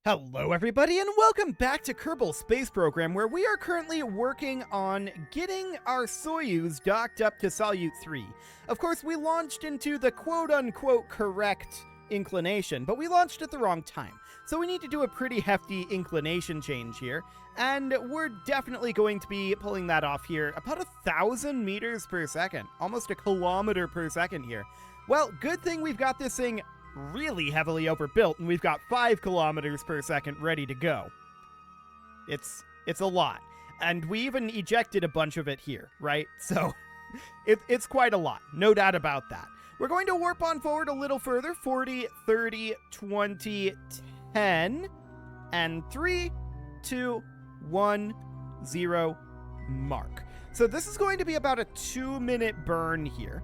Hello everybody and welcome back to Kerbal Space Program, where we are currently working on getting our Soyuz docked up to Salyut-3. Of course, we launched into the quote-unquote correct inclination, but we launched at the wrong time. So we need to do a pretty hefty inclination change here, and we're definitely going to be pulling that off here about 1,000 meters per second, almost a kilometer per second here. Well, good thing we've got this thing really heavily overbuilt, and we've got 5 kilometers per second ready to go. It's a lot. And we even ejected a bunch of it here, right? So it's quite a lot, no doubt about that. We're going to warp on forward a little further, 40, 30, 20, 10, and 3, 2, 1, 0, mark. So this is going to be about a 2-minute burn here.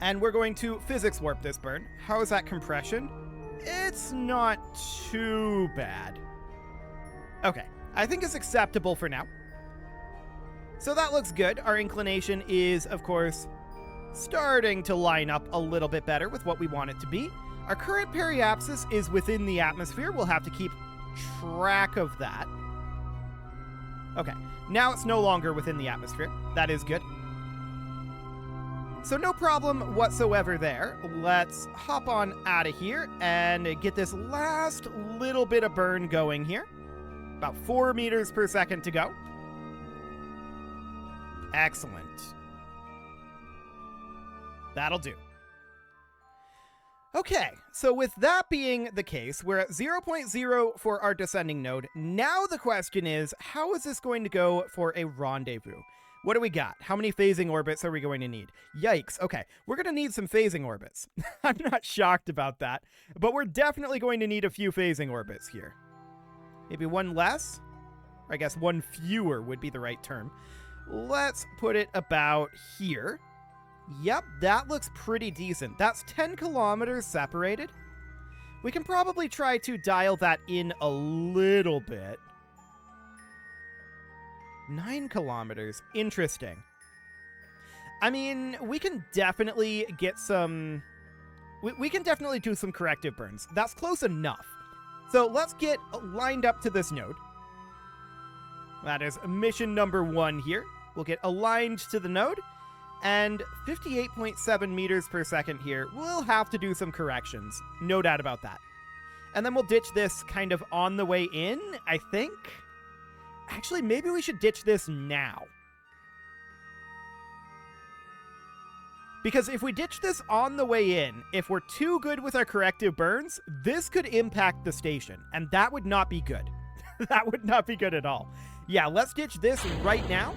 And we're going to physics warp this burn. How is that compression? It's not too bad. Okay, I think it's acceptable for now. So that looks good. Our inclination is, of course, starting to line up a little bit better with what we want it to be. Our current periapsis is within the atmosphere. We'll have to keep track of that. Okay, now it's no longer within the atmosphere. That is good. So no problem whatsoever there. Let's hop on out of here and get this last little bit of burn going here. About 4 meters per second to go. Excellent. That'll do. Okay, so with that being the case, we're at 0.0 for our descending node. Now the question is, how is this going to go for a rendezvous? What do we got? How many phasing orbits are we going to need? Yikes. Okay, we're going to need some phasing orbits. I'm not shocked about that, but we're definitely going to need a few phasing orbits here. Maybe one less? Or I guess one fewer would be the right term. Let's put it about here. Yep, that looks pretty decent. That's 10 kilometers separated. We can probably try to dial that in a little bit. 9 kilometers. Interesting. I mean, we can definitely get some... We can definitely do some corrective burns. That's close enough. So let's get lined up to this node. That is mission number 1 here. We'll get aligned to the node. And 58.7 meters per second here. We'll have to do some corrections. No doubt about that. And then we'll ditch this kind of on the way in, I think. Actually, maybe we should ditch this now. Because if we ditch this on the way in, if we're too good with our corrective burns, this could impact the station, and that would not be good. That would not be good at all. Yeah, let's ditch this right now.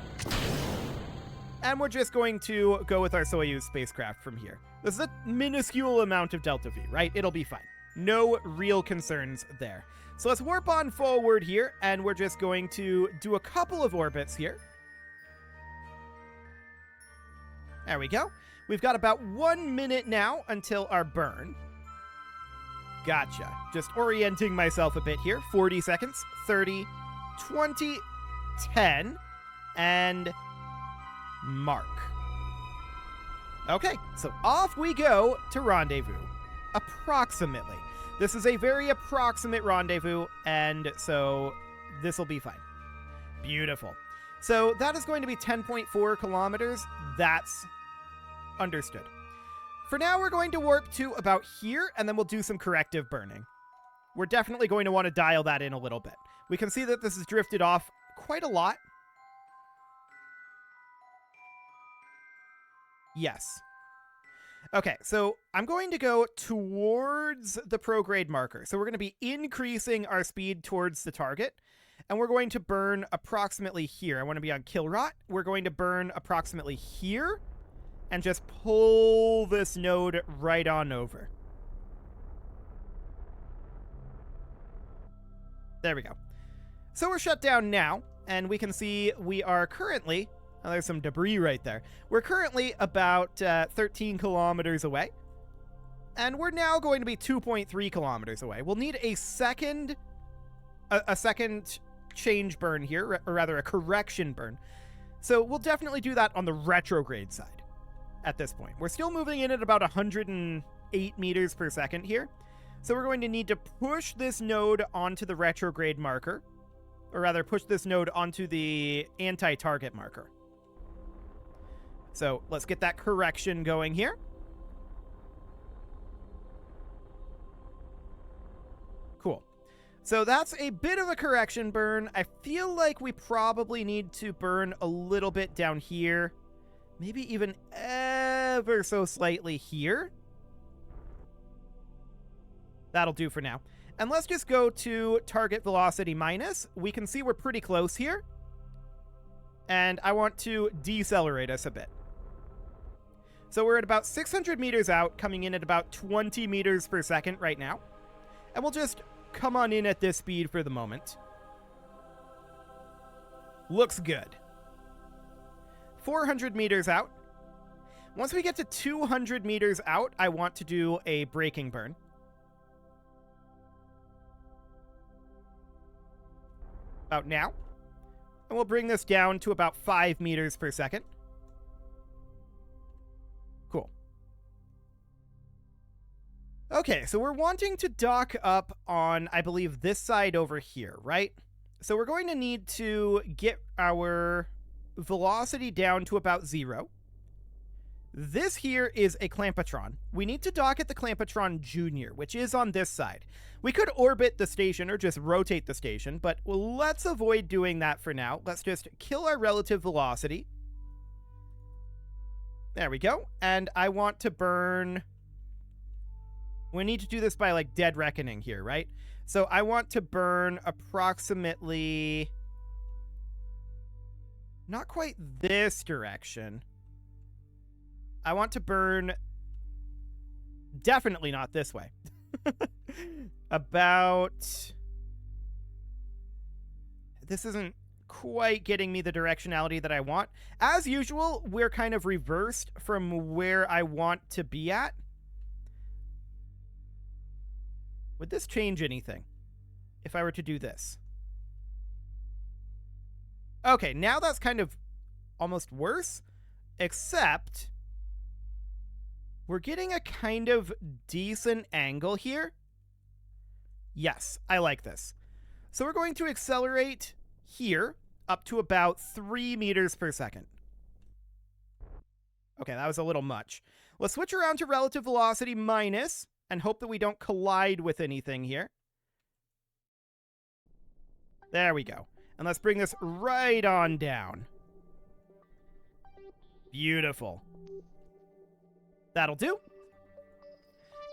And we're just going to go with our Soyuz spacecraft from here. This is a minuscule amount of delta V, right? It'll be fine. No real concerns there. So let's warp on forward here, and we're just going to do a couple of orbits here. There we go. We've got about 1 minute now until our burn. Gotcha. Just orienting myself a bit here. 40 seconds, 30, 20, 10, and mark. Okay, so off we go to rendezvous. Approximately. This is a very approximate rendezvous, and so this will be fine. Beautiful. So that is going to be 10.4 kilometers. That's understood. For now, we're going to warp to about here, and then we'll do some corrective burning. We're definitely going to want to dial that in a little bit. We can see that this has drifted off quite a lot. Yes. Okay, so I'm going to go towards the prograde marker. So we're going to be increasing our speed towards the target, and we're going to burn approximately here. I want to be on Kilrot. We're going to burn approximately here, and just pull this node right on over. There we go. So we're shut down now, and we can see we are currently... Oh, there's some debris right there. We're currently about 13 kilometers away. And we're now going to be 2.3 kilometers away. We'll need a second change burn here, or rather a correction burn. So we'll definitely do that on the retrograde side at this point. We're still moving in at about 108 meters per second here. So we're going to need to push this node onto the retrograde marker. Or rather, push this node onto the anti-target marker. So let's get that correction going here. Cool. So that's a bit of a correction burn. I feel like we probably need to burn a little bit down here. Maybe even ever so slightly here. That'll do for now. And let's just go to target velocity minus. We can see we're pretty close here. And I want to decelerate us a bit. So we're at about 600 meters out, coming in at about 20 meters per second right now. And we'll just come on in at this speed for the moment. Looks good. 400 meters out. Once we get to 200 meters out, I want to do a braking burn. About now. And we'll bring this down to about 5 meters per second. Cool. Okay, so we're wanting to dock up on, I believe, this side over here, right? So we're going to need to get our velocity down to about 0. This here is a Clampatron. We need to dock at the Clampatron Junior, which is on this side. We could orbit the station or just rotate the station, but let's avoid doing that for now. Let's just kill our relative velocity. There we go. And I want to burn... We need to do this by, like, dead reckoning here, right? So I want to burn approximately... Not quite this direction. I want to burn... Definitely not this way. About... This isn't quite getting me the directionality that I want. As usual, we're kind of reversed from where I want to be at. Would this change anything if I were to do this? Okay, now that's kind of almost worse, except we're getting a kind of decent angle here. Yes, I like this. So we're going to accelerate here up to about 3 meters per second. Okay, that was a little much. Let's switch around to relative velocity minus and hope that we don't collide with anything here. There we go. And let's bring this right on down. Beautiful. That'll do.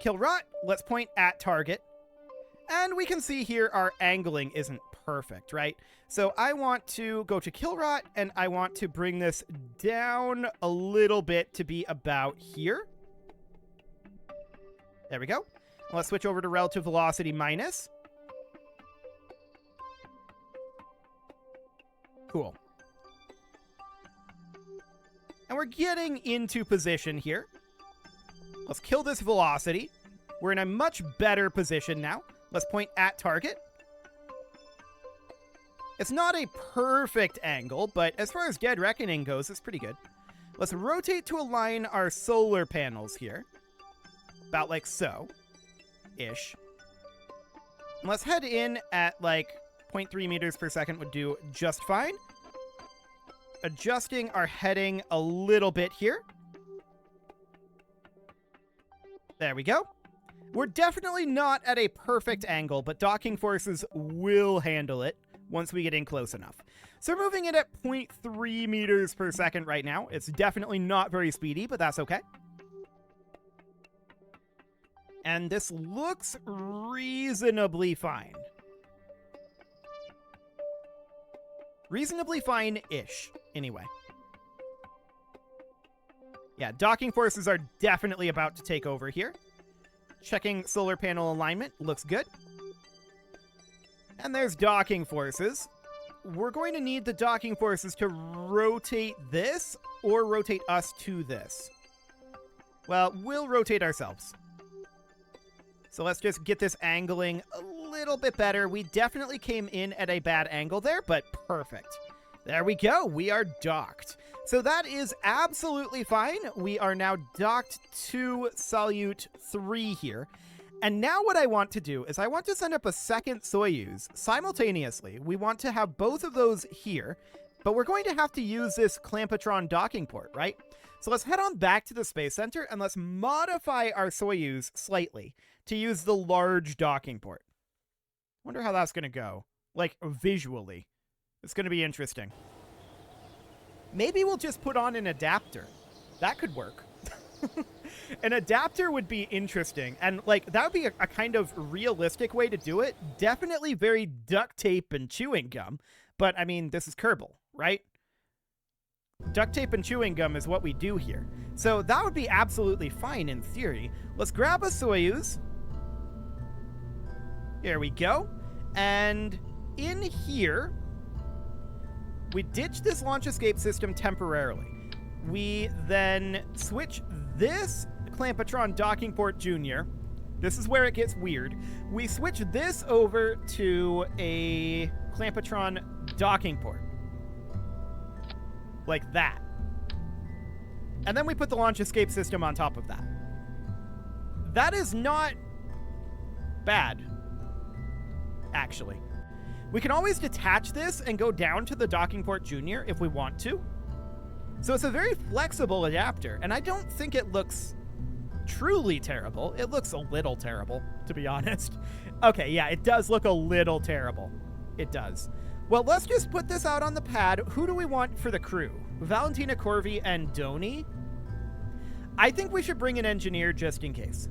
Kill rot. Let's point at target. And we can see here our angling isn't perfect, right? So I want to go to kill rot, and I want to bring this down a little bit to be about here. There we go. Let's switch over to relative velocity minus. Cool. And we're getting into position here. Let's kill this velocity. We're in a much better position now. Let's point at target. It's not a perfect angle, but as far as dead reckoning goes, it's pretty good. Let's rotate to align our solar panels here. About like so. Ish. And let's head in at like 0.3 meters per second would do just fine. Adjusting our heading a little bit here. There we go. We're definitely not at a perfect angle, but docking forces will handle it once we get in close enough. So we're moving in at 0.3 meters per second right now. It's definitely not very speedy, but that's okay. And this looks reasonably fine. Reasonably fine-ish, anyway. Yeah, docking forces are definitely about to take over here. Checking solar panel alignment. Looks good. And there's docking forces. We're going to need the docking forces to rotate this or rotate us to this. Well, we'll rotate ourselves. So let's just get this angling a little bit better. We definitely came in at a bad angle there, but perfect. There we go. We are docked. So that is absolutely fine. We are now docked to Salyut-3 here. And now what I want to do is I want to send up a second Soyuz simultaneously. We want to have both of those here, but we're going to have to use this Clampotron docking port, right? So let's head on back to the Space Center and let's modify our Soyuz slightly to use the large docking port. Wonder how that's going to go, like visually. It's going to be interesting. Maybe we'll just put on an adapter. That could work. An adapter would be interesting, and like that would be a kind of realistic way to do it. Definitely very duct tape and chewing gum, but I mean, this is Kerbal, right? Duct tape and chewing gum is what we do here. So that would be absolutely fine in theory. Let's grab a Soyuz. Here we go. And in here, we ditch this launch escape system temporarily. We then switch this Clampotron docking port Junior. This is where it gets weird. We switch this over to a Clampotron docking port. Like that. And then we put the launch escape system on top of that. That is not bad, actually. We can always detach this and go down to the docking port Junior if we want to. So it's a very flexible adapter, and I don't think it looks truly terrible. It looks a little terrible, to be honest. Okay, yeah, it does look a little terrible. It does. Well, let's just put this out on the pad. Who do we want for the crew? Valentina, Corvi, and Doni? I think we should bring an engineer just in case.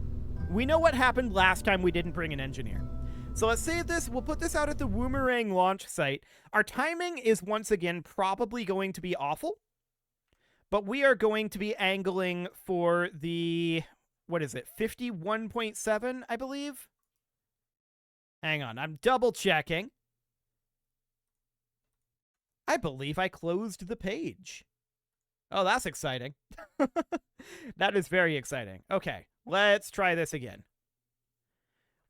We know what happened last time we didn't bring an engineer. So let's save this. We'll put this out at the Woomerang launch site. Our timing is once again probably going to be awful. But we are going to be angling for the, what is it, 51.7, I believe? Hang on, I'm double checking. I believe I closed the page. Oh, that's exciting. That is very exciting. Okay, let's try this again.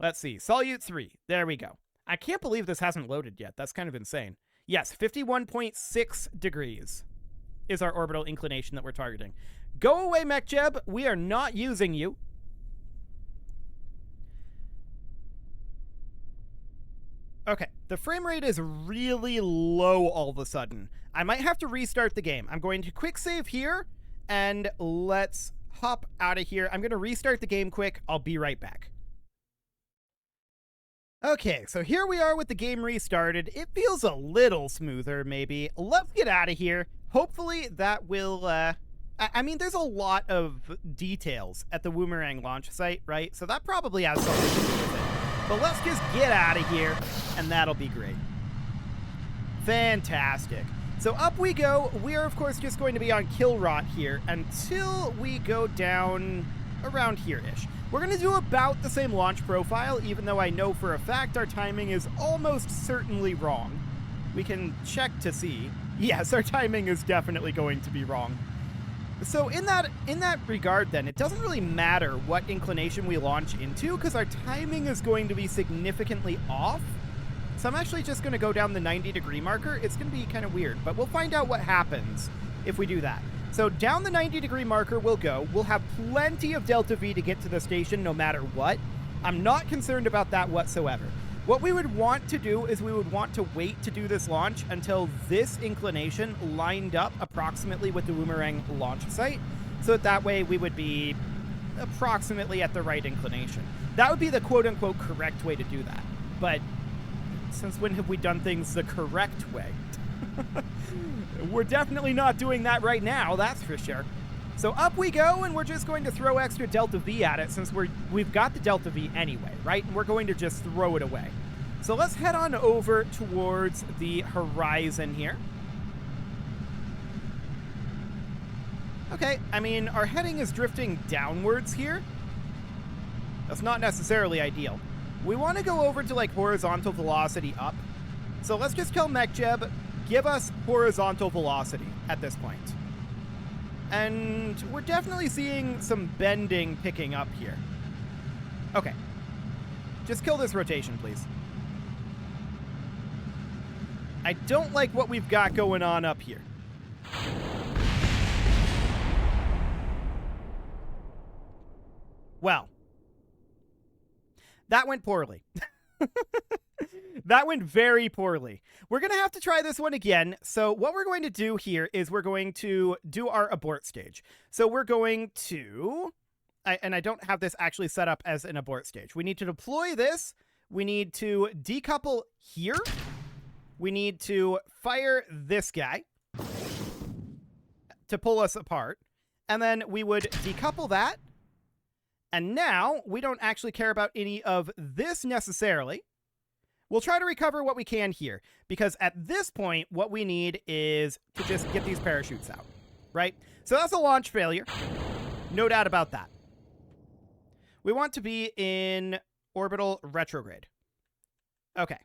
Let's see, Salyut-3, there we go. I can't believe this hasn't loaded yet. That's kind of insane. Yes, 51.6 degrees. Is our orbital inclination that we're targeting. Go away, MechJeb. We are not using you. Okay, the frame rate is really low all of a sudden. I might have to restart the game. I'm going to quick save here, and let's hop out of here. I'm going to restart the game quick. I'll be right back. Okay, so here we are with the game restarted. It feels a little smoother, maybe. Let's get out of here. Hopefully that will, I mean, there's a lot of details at the Woomerang launch site, right? So that probably has something to do with it. But let's just get out of here, and that'll be great. Fantastic. So up we go. We are, of course, just going to be on kill rot here until we go down around here-ish. We're going to do about the same launch profile, even though I know for a fact our timing is almost certainly wrong. We can check to see. Yes, our timing is definitely going to be wrong. So in that regard, then, it doesn't really matter what inclination we launch into, because our timing is going to be significantly off. So I'm actually just going to go down the 90-degree marker. It's going to be kind of weird, but we'll find out what happens if we do that. So down the 90-degree marker we'll go. We'll have plenty of delta V to get to the station no matter what. I'm not concerned about that whatsoever. What we would want to do is we would want to wait to do this launch until this inclination lined up approximately with the Woomerang launch site, so that way we would be approximately at the right inclination. That would be the quote-unquote correct way to do that. But since when have we done things the correct way? We're definitely not doing that right now, that's for sure. So up we go, and we're just going to throw extra delta V at it since we've got the delta V anyway, right? And we're going to just throw it away. So let's head on over towards the horizon here. Okay, I mean, our heading is drifting downwards here. That's not necessarily ideal. We want to go over to, like, horizontal velocity up. So let's just tell MechJeb, give us horizontal velocity at this point. And we're definitely seeing some bending picking up here. Okay. Just kill this rotation, please. I don't like what we've got going on up here. Well. That went poorly. That went very poorly. We're going to have to try this one again. So what we're going to do here is we're going to do our abort stage. So we're going to... and I don't have this actually set up as an abort stage. We need to deploy this. We need to decouple here. We need to fire this guy to pull us apart. And then we would decouple that. And now we don't actually care about any of this necessarily. We'll try to recover what we can here, because at this point, what we need is to just get these parachutes out, right? So that's a launch failure. No doubt about that. We want to be in orbital retrograde. Okay.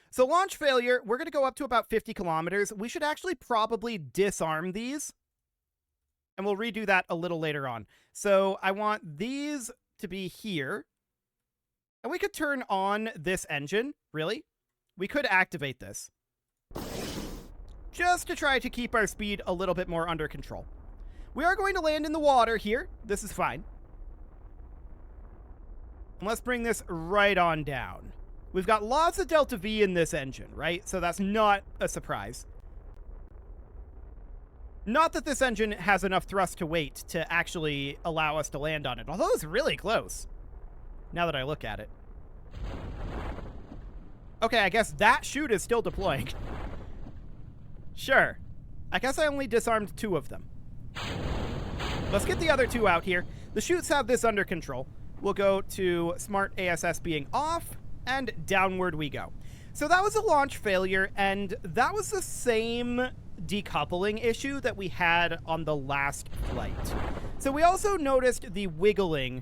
So launch failure, we're going to go up to about 50 kilometers. We should actually probably disarm these, and we'll redo that a little later on. So I want these to be here. And we could turn on this engine, really. We could activate this. Just to try to keep our speed a little bit more under control. We are going to land in the water here. This is fine. And let's bring this right on down. We've got lots of delta V in this engine, right? So that's not a surprise. Not that this engine has enough thrust to weight to actually allow us to land on it, although it's really close. Now that I look at it. Okay, I guess that chute is still deploying. Sure. I guess I only disarmed 2 of them. Let's get the other 2 out here. The chutes have this under control. We'll go to smart ASS being off, and downward we go. So that was a launch failure, and that was the same decoupling issue that we had on the last flight. So we also noticed the wiggling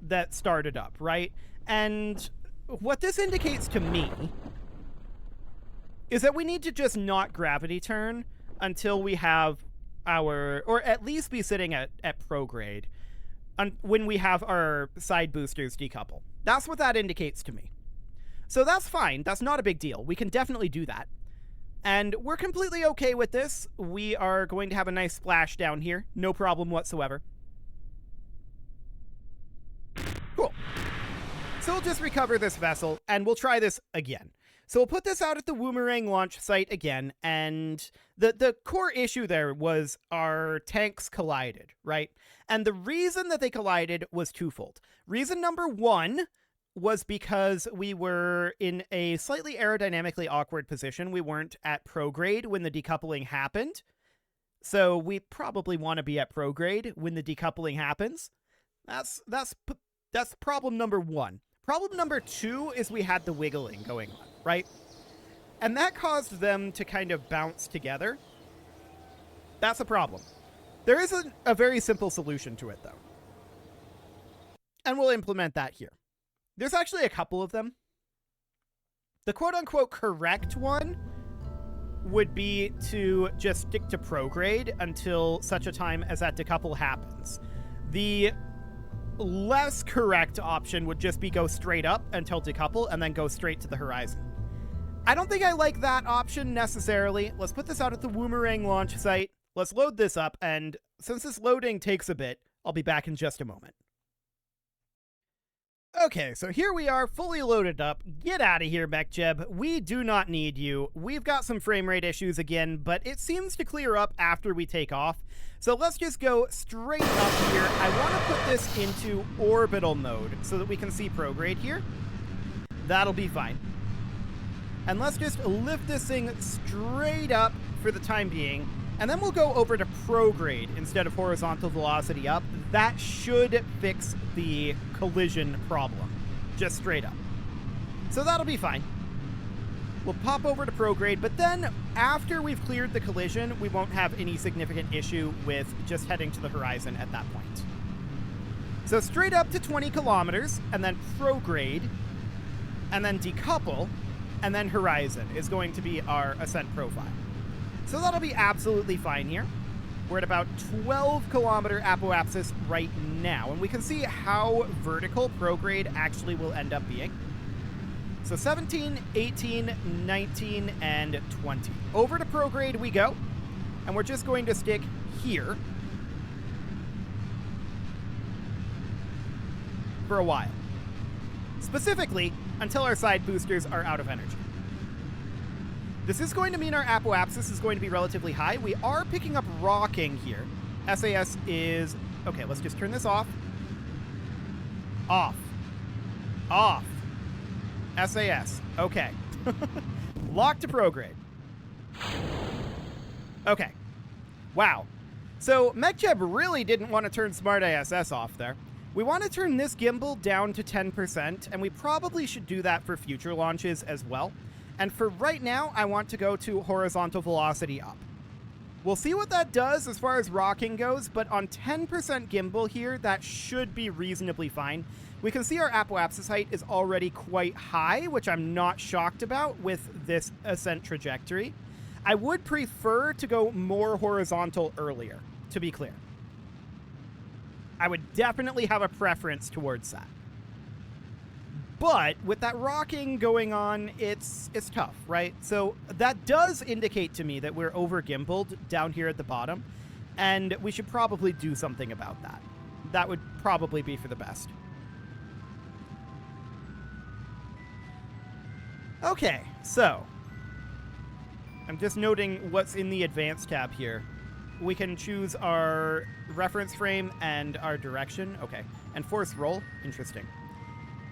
that started up, right? And what this indicates to me is that we need to just not gravity turn until we have our, or at least be sitting at prograde when we have our side boosters decouple. That's what that indicates to me. So that's fine. That's not a big deal. We can definitely do that. And we're completely okay with this. We are going to have a nice splash down here. No problem whatsoever. Cool. So we'll just recover this vessel, and we'll try this again. So we'll put this out at the Woomerang launch site again, and the core issue there was our tanks collided, right? And the reason that they collided was twofold. Reason number 1 was because we were in a slightly aerodynamically awkward position. We weren't at prograde when the decoupling happened. So we probably want to be at prograde when the decoupling happens. That's problem number 1. Problem number 2 is we had the wiggling going on, right? And that caused them to kind of bounce together. That's a problem. There is a very simple solution to it, though. And we'll implement that here. There's actually a couple of them. The quote-unquote correct one would be to just stick to prograde until such a time as that decouple happens. The less correct option would just be go straight up until decouple and then go straight to the horizon. I don't think I like that option necessarily. Let's put this out at the Woomerang launch site. Let's load this up, and since this loading takes a bit, I'll be back in just a moment. Okay, so here we are, fully loaded up. Get out of here, MechJeb. We do not need you. We've got some frame rate issues again, but it seems to clear up after we take off. So let's just go straight up here. I want to put this into orbital mode so that we can see prograde here. That'll be fine. And let's just lift this thing straight up for the time being. And then we'll go over to prograde instead of horizontal velocity up. That should fix the collision problem, just straight up. So that'll be fine. We'll pop over to prograde, but then after we've cleared the collision, we won't have any significant issue with just heading to the horizon at that point. So straight up to 20 kilometers, and then prograde, and then decouple, and then horizon is going to be our ascent profile. So that'll be absolutely fine here. We're at about 12 kilometer apoapsis right now, and we can see how vertical prograde actually will end up being. So 17, 18, 19, and 20. Over to prograde we go, and we're just going to stick here for a while. Specifically, until our side boosters are out of energy. This is going to mean our apoapsis is going to be relatively high. We are picking up rocking here. SAS is... Okay, let's just turn this off. Off. Off. SAS. Okay. Lock to prograde. Okay. Wow. So MechJeb really didn't want to turn Smart ISS off there. We want to turn this gimbal down to 10%, and we probably should do that for future launches as well. And for right now, I want to go to horizontal velocity up. We'll see what that does as far as rocking goes, but on 10% gimbal here, that should be reasonably fine. We can see our apoapsis height is already quite high, which I'm not shocked about with this ascent trajectory. I would prefer to go more horizontal earlier, to be clear. I would definitely have a preference towards that. But with that rocking going on, it's tough, right? So that does indicate to me that we're over gimbaled down here at the bottom, and we should probably do something about that. That would probably be for the best. Okay, so I'm just noting what's in the advanced tab here. We can choose our reference frame and our direction. Okay, and force roll. Interesting.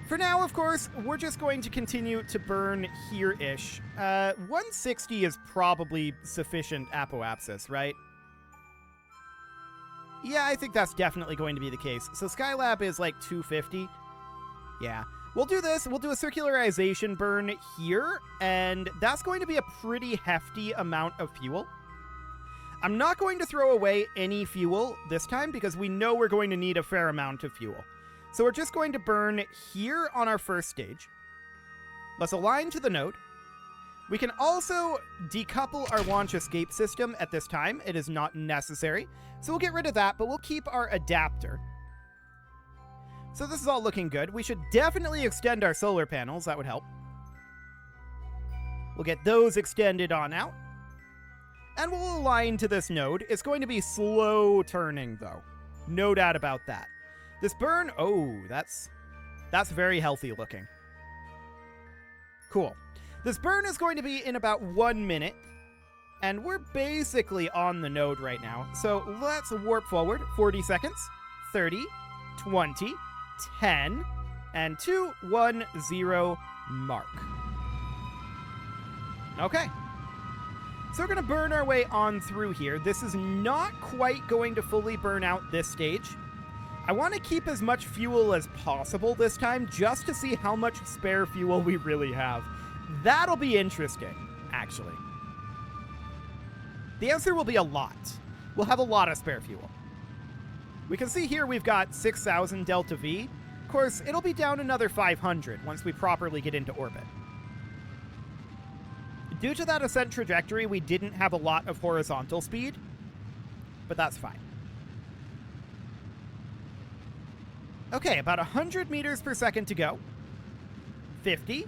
For now, of course, we're just going to continue to burn here-ish. 160 is probably sufficient apoapsis, right? Yeah, I think that's definitely going to be the case. So Skylab is like 250. Yeah. We'll do this. We'll do a circularization burn here, and that's going to be a pretty hefty amount of fuel. I'm not going to throw away any fuel this time because we know we're going to need a fair amount of fuel. So we're just going to burn here on our first stage. Let's align to the node. We can also decouple our launch escape system at this time. It is not necessary. So we'll get rid of that, but we'll keep our adapter. So this is all looking good. We should definitely extend our solar panels. That would help. We'll get those extended on out. And we'll align to this node. It's going to be slow turning, though. No doubt about that. This burn, oh, that's very healthy looking. Cool. This burn is going to be in about 1 minute, and we're basically on the node right now. So let's warp forward. 40 seconds, 30, 20, 10, and 2, 1, 0, mark. Okay. So we're going to burn our way on through here. This is not quite going to fully burn out this stage. I want to keep as much fuel as possible this time, just to see how much spare fuel we really have. That'll be interesting, actually. The answer will be a lot. We'll have a lot of spare fuel. We can see here we've got 6,000 delta V. Of course, it'll be down another 500 once we properly get into orbit. Due to that ascent trajectory, we didn't have a lot of horizontal speed, but that's fine. Okay, about 100 meters per second to go. 50.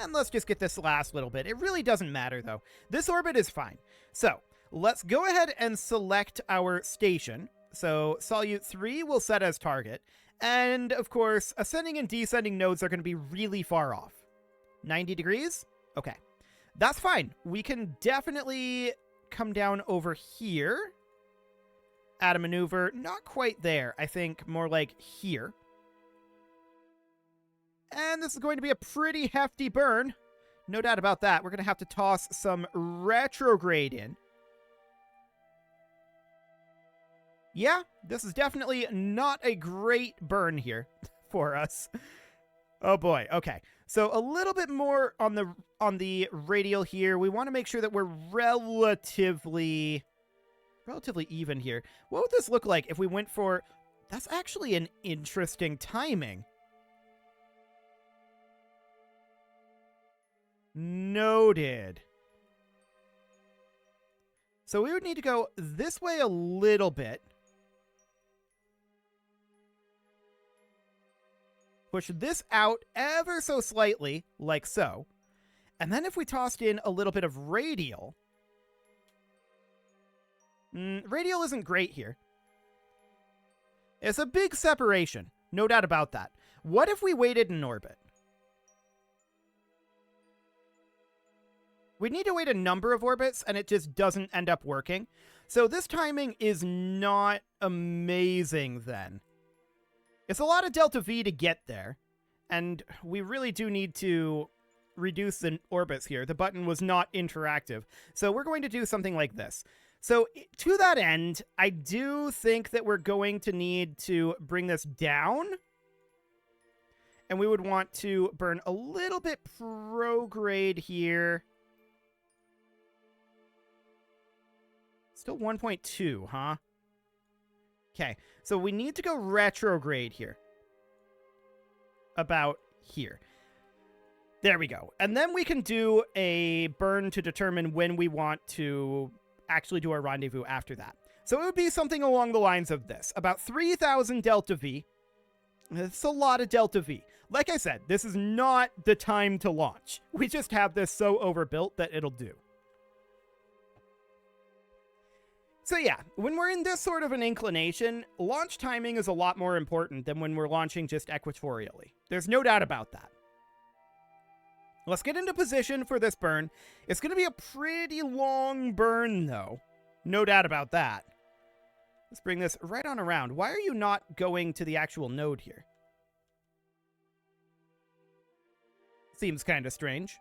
And let's just get this last little bit. It really doesn't matter, though. This orbit is fine. So, let's go ahead and select our station. So, Salyut-3 will set as target. And, of course, ascending and descending nodes are going to be really far off. 90 degrees? Okay. That's fine. We can definitely come down over here. Add a maneuver. Not quite there. I think more like here. And this is going to be a pretty hefty burn. No doubt about that. We're going to have to toss some retrograde in. Yeah, this is definitely not a great burn here for us. Oh boy. Okay. So a little bit more on the radial here. We want to make sure that we're relatively even here. What would this look like if we went for... That's actually an interesting timing. Noted. So we would need to go this way a little bit. Push this out ever so slightly, like so. And then if we tossed in a little bit of radial... radial isn't great here. It's a big separation, no doubt about that. What if we waited in orbit? We need to wait a number of orbits, and it just doesn't end up working. So this timing is not amazing then. It's a lot of delta V to get there, and we really do need to reduce the orbits here. The button was not interactive, so we're going to do something like this. So to that end, I do think that we're going to need to bring this down, and we would want to burn a little bit prograde here. Still 1.2, huh? Okay, so we need to go retrograde here. About here. There we go. And then we can do a burn to determine when we want to actually do our rendezvous after that. So it would be something along the lines of this. About 3,000 delta V. It's a lot of delta V. Like I said, this is not the time to launch. We just have this so overbuilt that it'll do. So yeah, when we're in this sort of an inclination, launch timing is a lot more important than when we're launching just equatorially. There's no doubt about that. Let's get into position for this burn. It's going to be a pretty long burn, though. No doubt about that. Let's bring this right on around. Why are you not going to the actual node here? Seems kind of strange.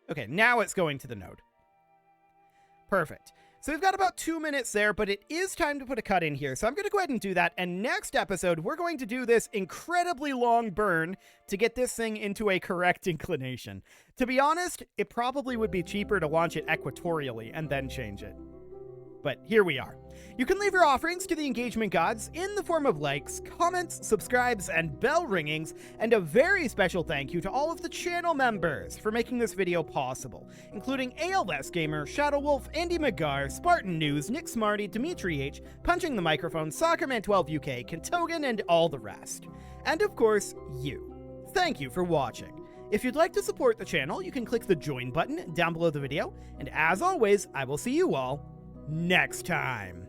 Okay, now it's going to the node. Perfect. So we've got about 2 minutes there, but it is time to put a cut in here. So I'm going to go ahead and do that. And next episode, we're going to do this incredibly long burn to get this thing into a correct inclination. To be honest, it probably would be cheaper to launch it equatorially and then change it. But here we are. You can leave your offerings to the engagement gods in the form of likes, comments, subscribes, and bell ringings, and a very special thank you to all of the channel members for making this video possible, including ALS Gamer, Shadow Wolf, Andy McGar, Spartan News, Nick Smarty, Dimitri H, Punching the Microphone, Soccerman12 UK, Kentogan, and all the rest. And of course, you. Thank you for watching. If you'd like to support the channel, you can click the join button down below the video, and as always, I will see you all next time.